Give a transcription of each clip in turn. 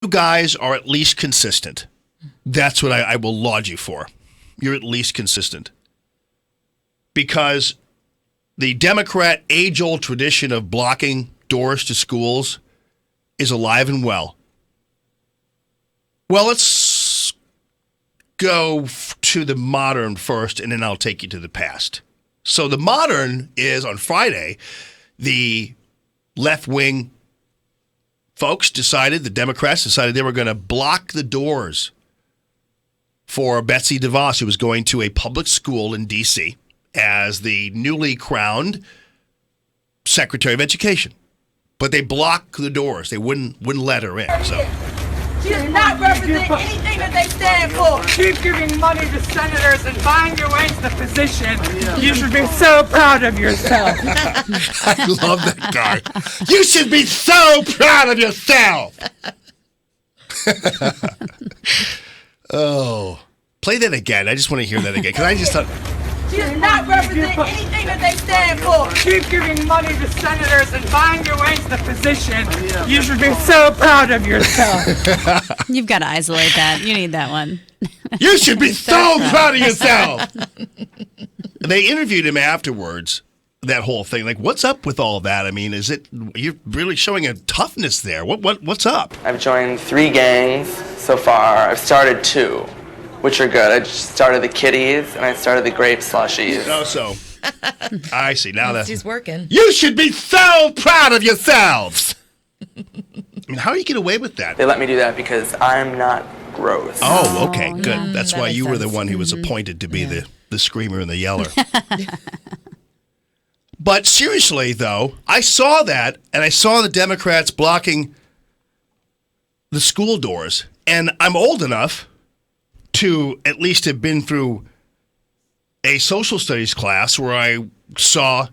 guys are at least consistent. That's what I will laud you for. You're at least consistent. Because the Democrat age-old tradition of blocking doors to schools is alive and well. Well, let's go to the modern first, and then I'll take you to the past. So the modern is on Friday, the left-wing folks decided, the Democrats decided they were going to block the doors for Betsy DeVos, who was going to a public school in D.C. as the newly crowned Secretary of Education. But they blocked the doors. They wouldn't let her in. So she does not represent anything that they stand for. Keep giving money to senators and buying your way to the position. You should be so proud of yourself. I love that guy. You should be so proud of yourself. Oh, play that again. I just want to hear that again because I just thought. She does not represent anything that they stand for. Keep giving money to senators and buying your way to the position. You should be so proud of yourself. You've got to isolate that. You need that one. You should be so proud of yourself. They interviewed him afterwards, that whole thing. Like, what's up with all that? I mean, you're really showing a toughness there. What's up? I've joined 3 gangs so far. I've started 2. Which are good. I just started the kitties and I started the grape slushies. Oh, so I see. Now that she's working. You should be so proud of yourselves. I mean, how do you get away with that? They let me do that because I'm not gross. Oh, okay, good. Yeah, That's that why makes you were the sense. one who was appointed to be the screamer and the yeller. But seriously, though, I saw that, and I saw the Democrats blocking the school doors, and I'm old enough to at least have been through a social studies class where I saw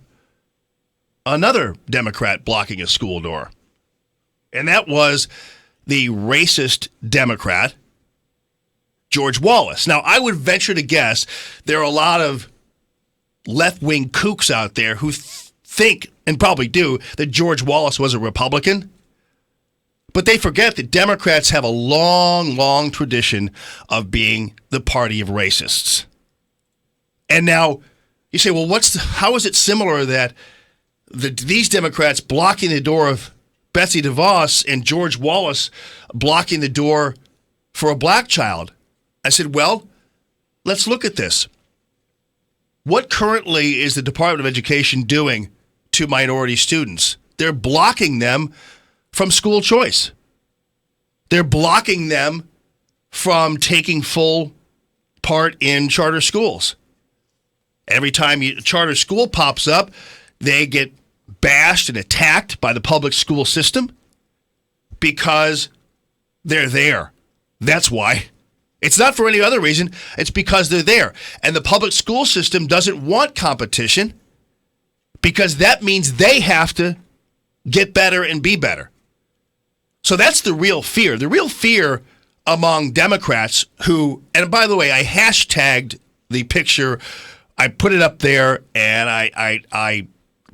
another Democrat blocking a school door. And that was the racist Democrat, George Wallace. Now, I would venture to guess there are a lot of left-wing kooks out there who think, and probably do, that George Wallace was a Republican. But they forget that Democrats have a long, long tradition of being the party of racists. And now you say, well, how is it similar that these Democrats blocking the door of Betsy DeVos and George Wallace blocking the door for a black child? I said, well, let's look at this. What currently is the Department of Education doing to minority students? They're blocking them from school choice. They're blocking them from taking full part in charter schools. Every time a charter school pops up, they get bashed and attacked by the public school system because they're there. That's why. It's not for any other reason. It's because they're there. And the public school system doesn't want competition because that means they have to get better and be better. So that's the real fear. The real fear among Democrats who, and by the way, I hashtagged the picture. I put it up there, and I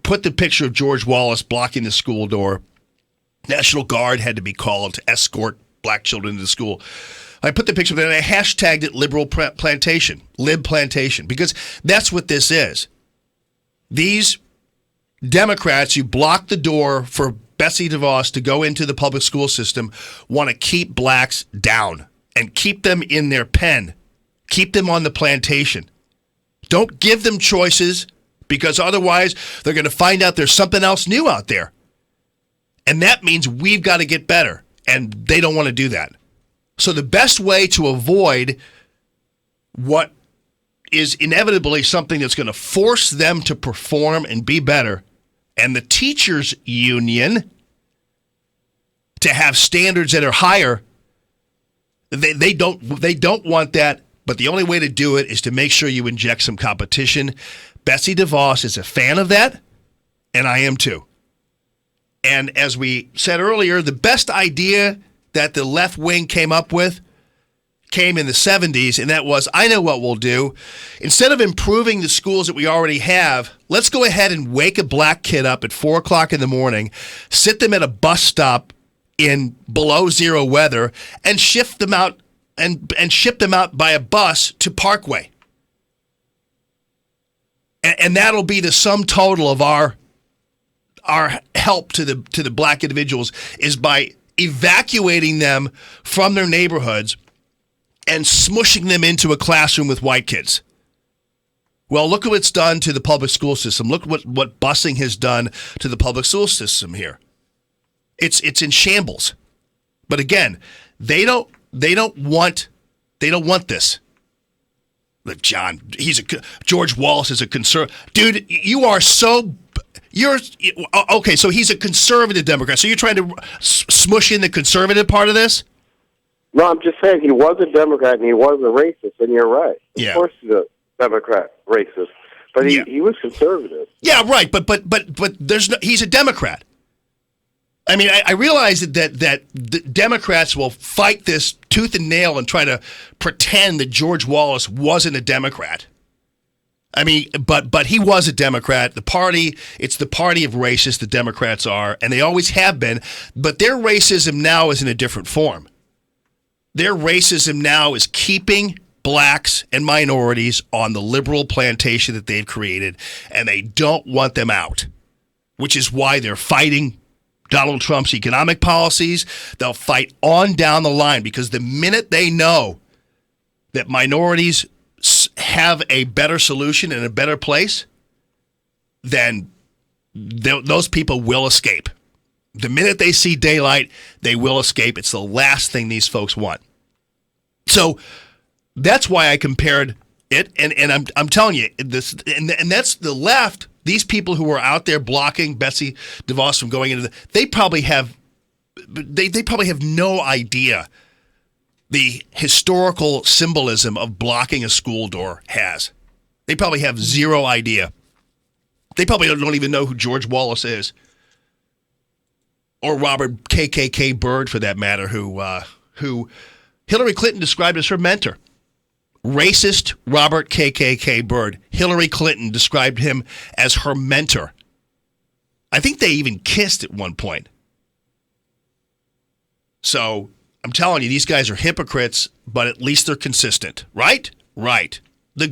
put the picture of George Wallace blocking the school door. National Guard had to be called to escort black children to school. I put the picture there, and I hashtagged it liberal plantation, lib plantation, because that's what this is. These Democrats who block the door for Betsy DeVos to go into the public school system want to keep blacks down and keep them in their pen, keep them on the plantation. Don't give them choices because otherwise they're going to find out there's something else new out there. And that means we've got to get better, and they don't want to do that. So the best way to avoid what is inevitably something that's going to force them to perform and be better, and the teachers union to have standards that are higher, they don't want that, but the only way to do it is to make sure you inject some competition. Betsy DeVos is a fan of that, and I am too. And as we said earlier, the best idea that the left wing came up with came in the 70s, and that was, I know what we'll do. Instead of improving the schools that we already have, let's go ahead and wake a black kid up at 4 o'clock in the morning, sit them at a bus stop in below zero weather and shift them out and ship them out by a bus to Parkway. And that'll be the sum total of our help to the black individuals is by evacuating them from their neighborhoods and smushing them into a classroom with white kids. Well, look at what's done to the public school system. Look what busing has done to the public school system here. It's in shambles. But again, they don't want this. Look, John, George Wallace is a conservative. Dude, you're okay, so he's a conservative Democrat. So you're trying to smush in the conservative part of this? No, I'm just saying he was a Democrat and he was a racist, and you're right. Yeah. Of course he's a Democrat racist, but he was conservative. Yeah, right, but he's a Democrat. I mean, I realize that the Democrats will fight this tooth and nail and try to pretend that George Wallace wasn't a Democrat. I mean, but he was a Democrat. It's the party of racists, the Democrats are, and they always have been, but their racism now is in a different form. Their racism now is keeping blacks and minorities on the liberal plantation that they've created, and they don't want them out, which is why they're fighting Donald Trump's economic policies. They'll fight on down the line because the minute they know that minorities have a better solution and a better place, then those people will escape. The minute they see daylight, they will escape. It's the last thing these folks want. So that's why I compared it, and I'm telling you this, and that's the left. These people who are out there blocking Betsy DeVos from going into they probably have no idea the historical symbolism of blocking a school door has. They probably have zero idea. They probably don't even know who George Wallace is, or Robert KKK Byrd, for that matter, who Hillary Clinton described as her mentor. Racist Robert KKK Byrd. Hillary Clinton described him as her mentor. I think they even kissed at one point. So I'm telling you, these guys are hypocrites, but at least they're consistent. Right? Right. The